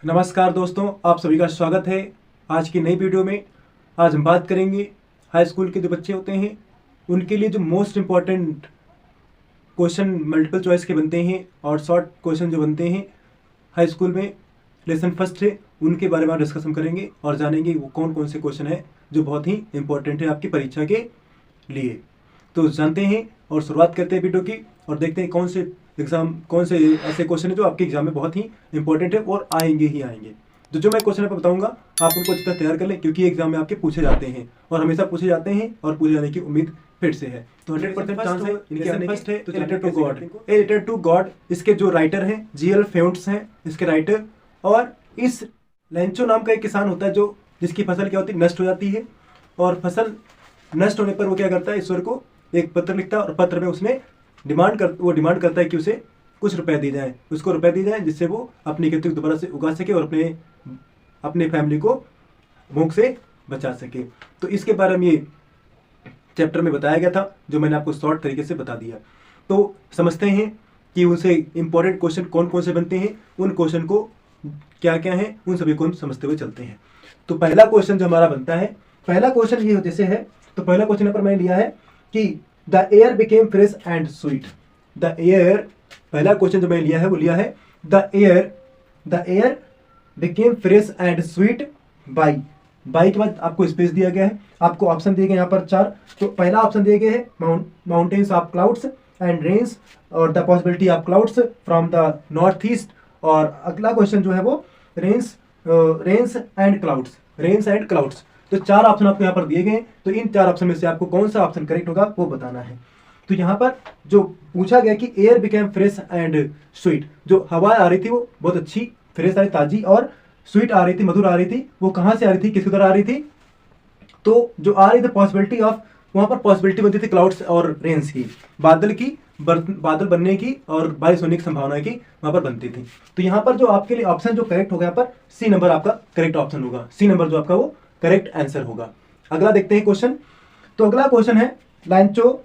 नमस्कार दोस्तों, आप सभी का स्वागत है आज की नई वीडियो में। आज हम बात करेंगे हाई स्कूल के जो बच्चे होते हैं उनके लिए जो most important question multiple choice के बनते हैं और शॉर्ट क्वेश्चन जो बनते हैं हाई स्कूल में लेसन फर्स्ट है, उनके बारे में डिस्कशन करेंगे और जानेंगे वो कौन कौन से क्वेश्चन है जो बहुत ही इंपॉर्टेंट है आपकी परीक्षा के लिए। तो जानते हैं और शुरुआत करते हैं वीडियो की और देखते हैं कौन से ऐसे क्वेश्चन है जो आपके एग्जाम में बहुत ही इंपॉर्टेंट है और आएंगे ही आएंगे। तो जो मैं क्वेश्चन आपको बताऊंगा आप उनको अच्छी तरह तैयार कर लें, क्योंकि एग्जाम में आपके पूछे जाते हैं और हमेशा पूछे जाते हैं और पूछे जाने की उम्मीद फिर से है। तो 100% चांस है इनके आने की। तो रिलेटेड टू गॉड इसके जो राइटर हैं जीएल फेउंट्स हैं इसके राइटर। और इस लेंचो नाम का एक किसान होता है जो जिसकी फसल क्या होती है, नष्ट हो जाती है। और फसल नष्ट होने पर वो क्या करता है, ईश्वर को एक पत्र लिखता है और पत्र में उसने डिमांड करता है कि उसे कुछ रुपए दिए जाएं, उसको रुपए दिए जाएं जिससे वो अपनी खेती को दोबारा से उगा सके और अपने फैमिली को भूख से बचा सके। तो इसके बारे में ये चैप्टर में बताया गया था जो मैंने आपको शॉर्ट तरीके से बता दिया। तो समझते हैं कि उनसे इंपॉर्टेंट क्वेश्चन कौन कौन से बनते हैं, उन क्वेश्चन को क्या क्या है, उन सभी को हम समझते हुए चलते हैं। तो पहला क्वेश्चन जो हमारा बनता है, पहला क्वेश्चन ये जैसे है, तो पहला क्वेश्चन यहाँ पर मैंने लिया है कि the air became fresh and sweet. The air, पहला क्वेश्चन जो मैंने लिया है वो लिया है the air became fresh and sweet by के बाद आपको स्पेस दिया गया है, आपको ऑप्शन दिए गए यहाँ पर 4। तो पहला ऑप्शन दिए गए हैं mountains of clouds and rains और the possibility of clouds from the north east. और अगला क्वेश्चन जो है वो रेन्स एंड क्लाउड्स। तो 4 ऑप्शन आपको यहाँ पर दिए गए हैं। तो इन 4 ऑप्शन में से आपको कौन सा ऑप्शन करेक्ट होगा वो बताना है। तो यहाँ पर जो पूछा गया कि air became fresh and sweet, जो हवा आ रही थी वो बहुत अच्छी फ्रेश आ रही, ताजी, और स्वीट आ रही थी, मधुर आ रही थी। वो कहाँ से आ रही थी, किसकी तरह आ रही थी? तो जो आ रही थी पॉसिबिलिटी ऑफ, वहाँ पर पॉसिबिलिटी बनती थी क्लाउड्स और रेन्स की, बादल बनने की और बारिश होने की संभावना की वहाँ पर बनती थी। तो यहाँ पर जो आपके लिए ऑप्शन जो करेक्ट होगा, यहाँ पर सी नंबर आपका करेक्ट ऑप्शन होगा। सी नंबर जो आपका वो करेक्ट आंसर होगा। अगला देखते हैं क्वेश्चन। तो अगला क्वेश्चन है लैंचो,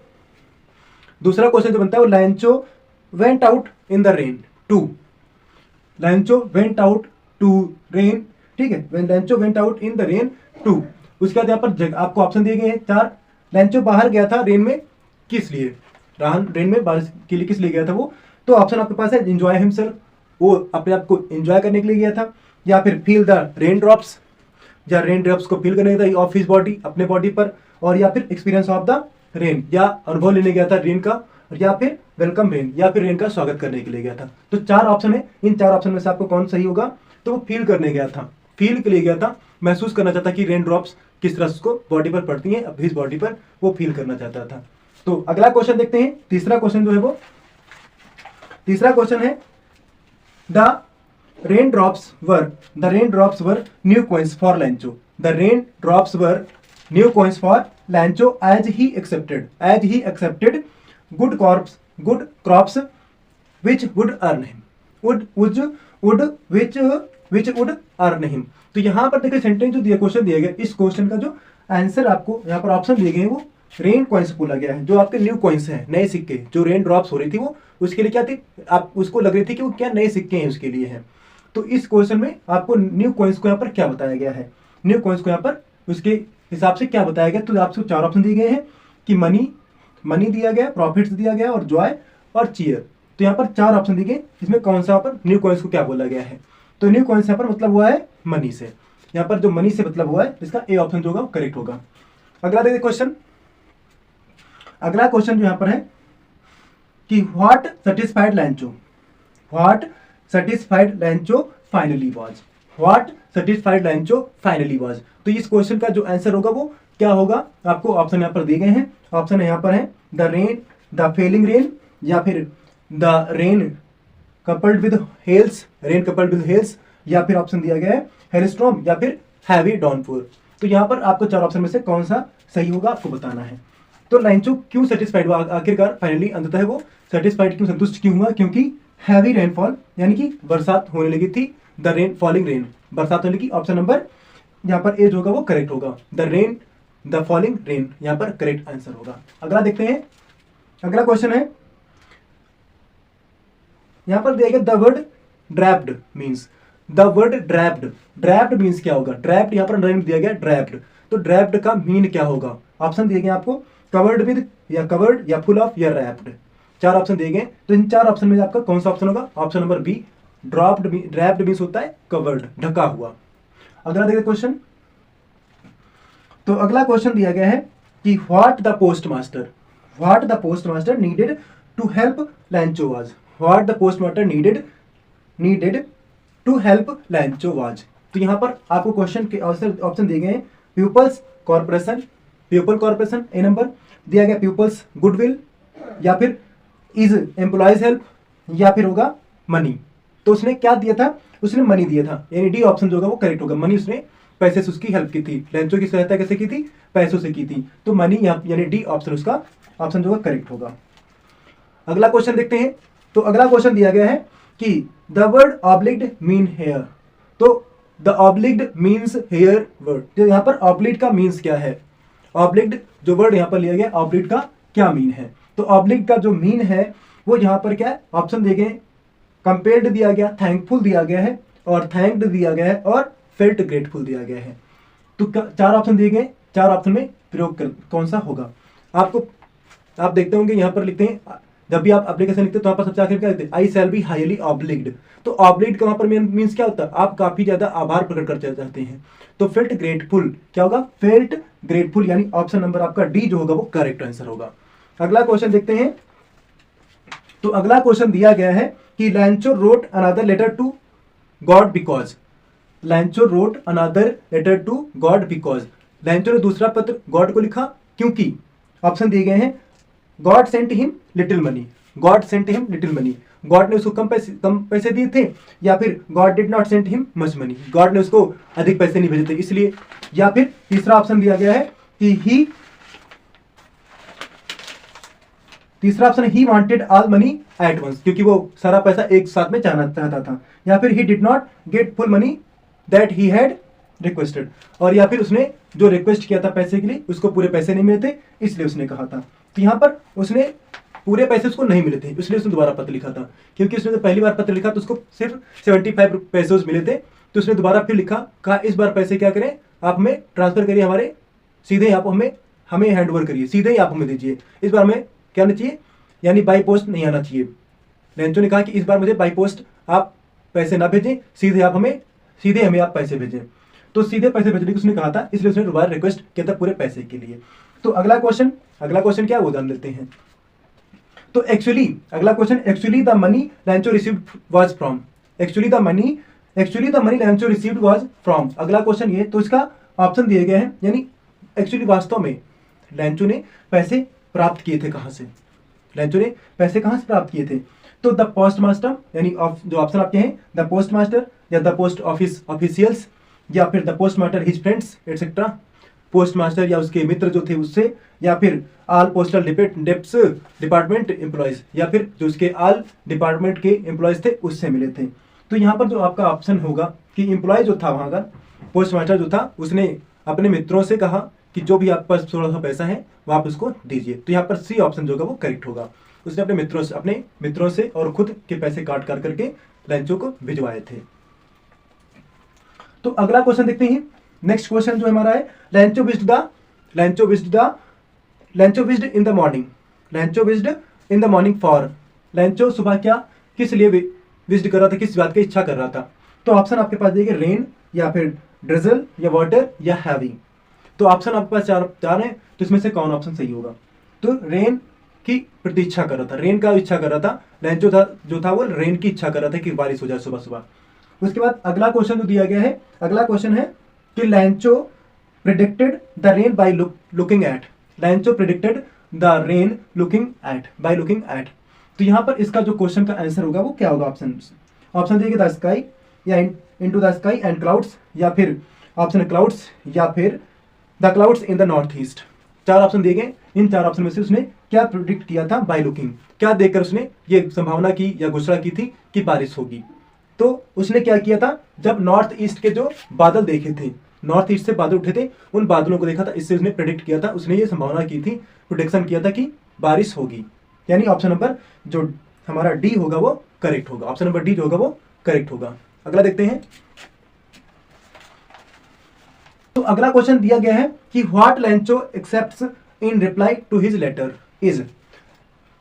दूसरा क्वेश्चन जो बनता है वो Lencho went out in the rain too. Lencho went out to rain, ठीक है, Lencho went out in the rain too. उसके बाद यहाँ पर आपको ऑप्शन दिए गए हैं 4। लैंचो बाहर गया था रेन में किस लिए, रेन में बारिश के लिए किस लिए गया था वो? तो ऑप्शन आपके पास है एंजॉय हिमसेल्फ, वो अपने आप को एंजॉय करने के लिए गया था, या फिर फील द रेन ड्रॉप्स, या रेन ड्रॉप्स को फील करने गया था ऑफ हिज बॉडी, अपने बॉडी पर, और या फिर एक्सपीरियंस ऑफ द रेन, या अनुभव लेने गया था रेन का, या फिर वेलकम रेन, या फिर रेन का स्वागत करने के लिए गया था। तो 4 ऑप्शन है, इन 4 ऑप्शन में से आपको कौन सही होगा? तो वो फील करने गया था, फील के लिए गया था, महसूस करना चाहता कि रेन ड्रॉप्स किस तरह उसको बॉडी पर पड़ती हैं, हिज बॉडी पर, वो फील करना चाहता था। तो अगला क्वेश्चन देखते हैं। तीसरा क्वेश्चन जो है वो, तीसरा क्वेश्चन है the raindrops were new coins for Lancho. The raindrops were new coins for Lancho as he accepted good crops which would earn him. Which would earn him. तो यहाँ पर देखिए सेंटेंस जो दिया, क्वेश्चन दिया गया, इस क्वेश्चन का जो आंसर आपको यहाँ पर ऑप्शन दिए गए हैं वो रेन कॉइन्स बोला गया है, जो आपके न्यू कॉइन्स हैं, नए सिक्के। जो रेन ड्रॉप्स हो रही थी वो उसके लिए क्या थी, आप उसको लग रही थी कि वो क्या नए सिक्के हैं उसके लिए हैं। तो इस क्वेश्चन में आपको न्यू कॉइन्स को यहाँ पर क्या बताया गया है, न्यू कॉइन्स को यहाँ पर उसके हिसाब से क्या बताया गया? तो आपको 4 ऑप्शन दिए गए हैं कि मनी दिया गया, प्रॉफिट्स दिया गया, और जॉय और चीयर। तो यहाँ पर 4 ऑप्शन दिए गए, इसमें कौन सा पर न्यू कॉइन्स को क्या बोला गया है? तो न्यू कॉइन्स यहाँ पर मतलब हुआ है मनी से, यहाँ पर जो मनी से मतलब हुआ है, इसका ए ऑप्शन जो होगा करेक्ट होगा। अगला देखिए क्वेश्चन। अगला क्वेश्चन जो यहाँ पर है कि व्हाट सेटिस्फाइड लैंचो फाइनली वाज। तो इस क्वेश्चन का जो आंसर होगा वो क्या होगा? आपको ऑप्शन यहाँ पर दिए गए हैं। ऑप्शन यहाँ पर है द फेलिंग रेन, या फिर द रेन कपल्ड विद हेल्स, या फिर ऑप्शन दिया गया है हेलस्टॉर्म, या फिर हैवी डाउनफॉल। तो यहाँ पर आपको 4 ऑप्शन में से कौन सा सही होगा आपको बताना है। तो लैंचो क्यों सेटिस्फाइड हुआ, आखिरकार फाइनली अंततः वो सेटिस्फाइड क्यों, संतुष्ट क्यों हुआ? क्योंकि हैवी रेनफॉल, यानी कि बरसात होने लगी थी, फॉलिंग रेन, बरसात होने की। ऑप्शन नंबर यहाँ पर ए जो होगा वो करेक्ट होगा, द फॉलिंग रेन यहाँ पर करेक्ट आंसर होगा। अगला देखते हैं। अगला क्वेश्चन है, यहाँ पर दिया गया the word draped means, the word draped, draped means क्या होगा, ड्रैप्ड यहाँ पर अंडरलाइन दिया गया ड्रैप्ड, तो ड्रैप्ड का मीन क्या होगा, ऑप्शन दिए गए आपको कवर्ड विद या कवर्ड या फुल ऑफ या रैप्ड, 4 ऑप्शन दिए गए। तो इन 4 ऑप्शन में आपका कौन सा ऑप्शन होगा, option number be dropped, draped means होता है कवर्ड, ढका हुआ। अगला देखिए क्वेश्चन, तो अगला क्वेश्चन दिया गया है कि what the postmaster needed to help Lencho was, what the postmaster needed to help Lencho was. तो यहाँ पर आपको क्वेश्चन के ऑप्शन दिए गए हैं पीपल्स कॉर्पोरेशन, पीपल कॉर्पोरेशन ए नंबर, दिया गया पीपल्स गुडविल, या फिर इज एम्प्लॉयज हेल्प, या फिर होगा मनी। तो उसने क्या दिया था, उसने मनी दिया था, यानी डी ऑप्शन जो होगा वो करेक्ट होगा। मनी, उसने पैसे से उसकी हेल्प की थी, लैंचो की सहायता कैसे की थी, पैसों से की थी, तो मनी यानी डी ऑप्शन उसका ऑप्शन जो होगा करेक्ट होगा। अगला क्वेश्चन देखते हैं, तो अगला क्वेश्चन दिया गया है कि द वर्ड ऑब्लिग्ड मीन हेयर, तो द ऑब्लिग्ड मीन्स हेयर वर्ड, तो यहाँ पर ऑब्लिग्ड का मीन्स क्या है, ऑब्लिग्ड जो वर्ड यहाँ पर लिया गया ऑब्लिग्ड का क्या मीन है, तो ऑब्लिग्ड का जो मीन है वो यहाँ पर क्या है, ऑप्शन दिए गए कंपेयर्ड दिया गया, थैंकफुल दिया गया है, और थैंक्ड दिया गया है, और फेल्ट ग्रेटफुल दिया गया है। तो 4 ऑप्शन दिए गए, 4 ऑप्शन में प्रयोग कौन सा होगा, आपको आप देखते होंगे यहाँ पर लिखते हैं, जब भी आप एप्लीकेशन लिखते हैं तो वहाँ पर सबसे आखिर क्या लिखते हैं, आई शैल बी हाईली ऑब्लिग्ड, तो ऑब्लिग्ड का वहाँ पर मीन्स क्या होता है, आप काफी ज्यादा आभार प्रकट करते चाहते हैं। तो फेल्ट ग्रेटफुल क्या होगा, फेल्ट ग्रेटफुल, यानी ऑप्शन नंबर आपका डी जो होगा वो करेक्ट आंसर होगा। अगला क्वेश्चन देखते हैं, तो अगला क्वेश्चन दिया गया है कि Lencho wrote another letter to God because, Lencho wrote another letter to God because, Lencho ने दूसरा पत्र गॉड को लिखा क्योंकि, ऑप्शन दिए गए हैं God sent him little money, God sent him little money, God ने उसको कम पैसे दिए थे, या फिर God did not sent him much money, God ने उसको अधिक पैसे नहीं भेजे थे इसलिए, या फिर तीसरा ऑप्शन दिया गया है कि तीसरा option he wanted all money at once, क्योंकि वो सारा पैसा एक साथ में चाहना चाहता था, या फिर he did not get full money that he had requested, और या फिर उसने जो रिक्वेस्ट किया था पैसे के लिए उसको पूरे पैसे नहीं मिले थे इसलिए उसने कहा था। तो यहाँ पर उसने पूरे पैसे उसको नहीं मिले थे इसलिए उसने दोबारा पत्र लिखा था, क्योंकि उसने पहली बार पत्र लिखा तो उसको सिर्फ 75 पैसे मिले थे, तो उसने दोबारा फिर लिखा, कहा इस बार पैसे क्या करें, आप हमें ट्रांसफर करिए, हमारे सीधे आप हमें हैंड ओवर करिए, सीधे ही आप हमें दीजिए, इस बार हमें क्या आना चाहिए, यानी बाई पोस्ट नहीं आना चाहिए। लैंचो ने कहा कि इस बार मुझे बाई पोस्ट आप पैसे ना भेजें, सीधे हमें आप पैसे भेजें, तो सीधे पैसे भेजने की उसने कहा था, इसलिए उसने दोबारा रिक्वेस्ट किया था पूरे पैसे के लिए। तो अगला क्वेश्चन क्या है वो जान लेते हैं। तो अगला question actually the money लैंचो received was from, actually the money लैंचो received was from, अगला क्वेश्चन ये, तो इसका ऑप्शन दिए गए हैं, यानी एक्चुअली वास्तव में लैंचो ने पैसे प्राप्त किए थे, कहां से, लैंचो ने पैसे कहां से प्राप्त किए थे, तो द पोस्ट मास्टर, यानी जो ऑप्शन आपके हैं द पोस्ट मास्टर या द पोस्ट ऑफिस ऑफिशियल्स, या फिर the post master his friends etcetera, post master या उसके मित्र जो थे उससे, या फिर ऑल पोस्टल डेप्स डिपार्टमेंट एम्प्लॉयज, या फिर जो उसके ऑल डिपार्टमेंट के एम्प्लॉयज थे उससे मिले थे। तो यहाँ पर जो आपका ऑप्शन होगा कि एम्प्लॉय जो था वहाँ का पोस्ट मास्टर जो था उसने अपने मित्रों से कहा कि जो भी आपके पास थोड़ा सा पैसा है वो आप उसको दीजिए, तो यहाँ पर सी ऑप्शन जो होगा वो करेक्ट होगा। उसने अपने मित्रों से और खुद के पैसे काट करके लैंचो को भिजवाए थे। तो अगला क्वेश्चन देखते हैं, नेक्स्ट क्वेश्चन जो हमारा है, Lencho wished in the morning for, Lencho सुबह क्या किस लिए विज्ड कर रहा था, किस बात की इच्छा कर रहा था। तो ऑप्शन आपके पास देखिए रेन, या फिर ड्रिजल, या वाटर, या हैवी। तो ऑप्शन आपके पास चार हैं, तो इसमें से कौन ऑप्शन सही होगा, तो रेन की प्रतीक्षा कर रहा था, रेन का इच्छा कर रहा था, लैंचो जो था वो रेन की इच्छा कर रहा था कि बारिश हो जाए सुबह सुबह। उसके बाद अगला क्वेश्चन जो दिया गया है, अगला क्वेश्चन है कि लैंचो predicted the rain by looking at, लैंचो predicted the rain by looking at. तो यहाँ पर इसका जो क्वेश्चन का आंसर होगा वो क्या होगा, ऑप्शन दिए द स्काई, या into the sky and clouds, या फिर ऑप्शन क्लाउड्स, या फिर the clouds in the north east. 4 option दिए गए, इन 4 ऑप्शन में से उसने क्या प्रेडिक्ट किया था, बाय लुकिंग, क्या देखकर उसने ये संभावना की या घोषणा की थी कि बारिश होगी। तो उसने क्या किया था, जब नॉर्थ ईस्ट के जो बादल देखे थे, नॉर्थ ईस्ट से बादल उठे थे, उन बादलों को देखा था, इससे उसने प्रेडिक्ट किया था, उसने ये संभावना की थी, प्रोडिक्शन किया था कि बारिश होगी, यानी ऑप्शन नंबर जो हमारा डी होगा वो करेक्ट होगा, ऑप्शन नंबर डी जो होगा वो करेक्ट होगा। अगला देखते हैं। तो अगला क्वेश्चन दिया गया है कि what Lencho expects in reply to his letter is.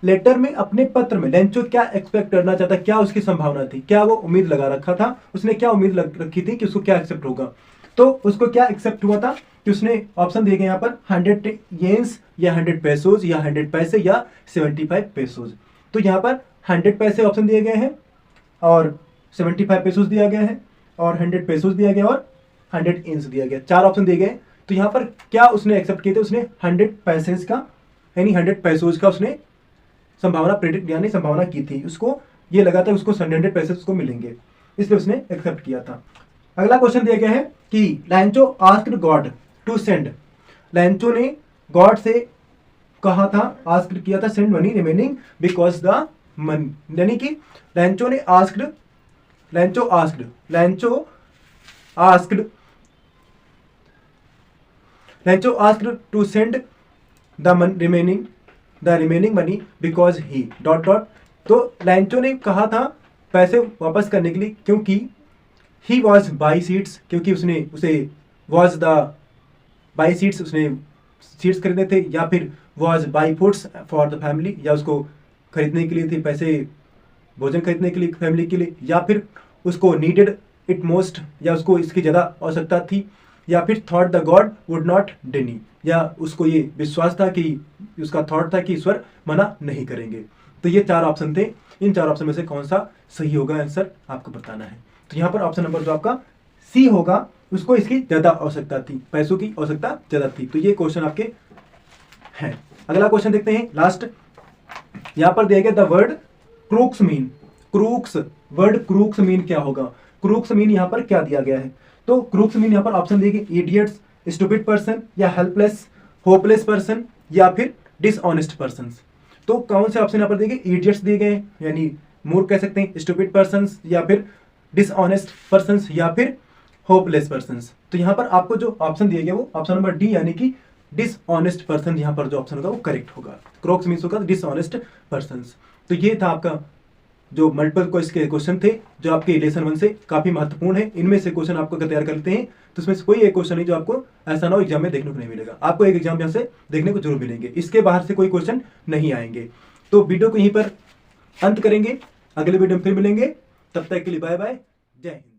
Letter में, अपने पत्र में लेंचो क्या एक्सपेक्ट करना चाहता, क्या उसकी संभावना थी, क्या वो उम्मीद लगा रखा था, उसने क्या उम्मीद रखी थी कि उसको क्या एक्सेप्ट होगा। तो उसको क्या एक्सेप्ट हुआ था कि उसने ऑप्शन दिए गए यहाँ पर 100 येन्स या 100 पैसोज या 100 पैसे या 75 पैसोज। तो यहाँ पर 100 पैसे ऑप्शन दिए गए हैं और 75 पैसोज दिया गया है और 100 पैसोज दिया गया और 100 येन्स दिया गया, 4 ऑप्शन दिए गए। तो यहाँ पर क्या उसने एक्सेप्ट किए थे, उसने 100 पैसे का यानी 100 पैसोज का उसने संभावना प्रेडिक्ट यानी संभावना की थी, उसको ये लगा था उसको 100 पैसे उसको मिलेंगे, इसलिए उसने एक्सेप्ट किया था। अगला क्वेश्चन दिया गया है कि Lencho asked God to send. Lencho ने गॉड से कहा था, आस्क्ड किया था, send money remaining because the money, यानी कि लैंचो ने asked to send the remaining money because he dot dot. तो लैंचो ने कहा था पैसे वापस करने के लिए क्योंकि ही वॉज बाई सीट्स, क्योंकि उसे वॉज द बाई सीट्स, उसने सीट्स खरीदे थे, या फिर was by foods for the family, या उसको खरीदने के लिए थे पैसे भोजन खरीदने के लिए फैमिली के लिए, या फिर उसको नीडेड इट मोस्ट, या उसको इसकी ज़्यादा आवश्यकता थी, या फिर thought the God would not डिनी, या उसको ये विश्वास था कि उसका थॉट था कि ईश्वर मना नहीं करेंगे। तो ये 4 ऑप्शन थे, इन 4 ऑप्शन में से कौन सा सही होगा आंसर आपको बताना है। तो यहाँ पर ऑप्शन नंबर जो आपका सी होगा, उसको इसकी ज़्यादा आवश्यकता थी, पैसों की आवश्यकता ज़्यादा थी। तो ये क्वेश्चन आपके हैं। अगला क्वेश्चन देखते हैं लास्ट। यहाँ पर दिया गया the word crooks mean. Crooks mean क्या होगा, क्रूक्स मीन यहाँ पर क्या दिया गया है। तो क्रूक्स मीन यहाँ पर ऑप्शन दिए गए इडियट्स, स्टूपिड पर्सन, या हेल्पलेस, होपलेस पर्सन, या फिर डिसऑनेस्ट पर्सन। तो कौन से ऑप्शन यहाँ पर दिए गए, इडियट्स दिए गए यानी मूर्ख कह सकते हैं, स्टूपिड पर्सन, या फिर डिसऑनेस्ट पर्सन, या फिर होपलेस पर्सन। तो यहाँ पर आपको जो ऑप्शन दिए गए वो ऑप्शन नंबर डी यानी कि डिसऑनेस्ट पर्सन, यहाँ पर जो ऑप्शन होगा वो करेक्ट होगा। क्रोक्स मीन्स होगा डिसऑनेस्ट पर्सन। तो ये था आपका जो मल्टीपल चॉइस के क्वेश्चन थे जो आपके लेसन 1 से काफी महत्वपूर्ण है। इनमें से क्वेश्चन आपको अगर तैयार करते हैं तो इसमें से कोई एक क्वेश्चन नहीं जो आपको ऐसा ना हो एग्जाम में देखने को नहीं मिलेगा, आपको एक एग्जाम यहाँ से देखने को जरूर मिलेंगे, इसके बाहर से कोई क्वेश्चन नहीं आएंगे। तो वीडियो को यहीं पर अंत करेंगे, अगले वीडियो में फिर मिलेंगे, तब तक के लिए बाय बाय, जय हिंद।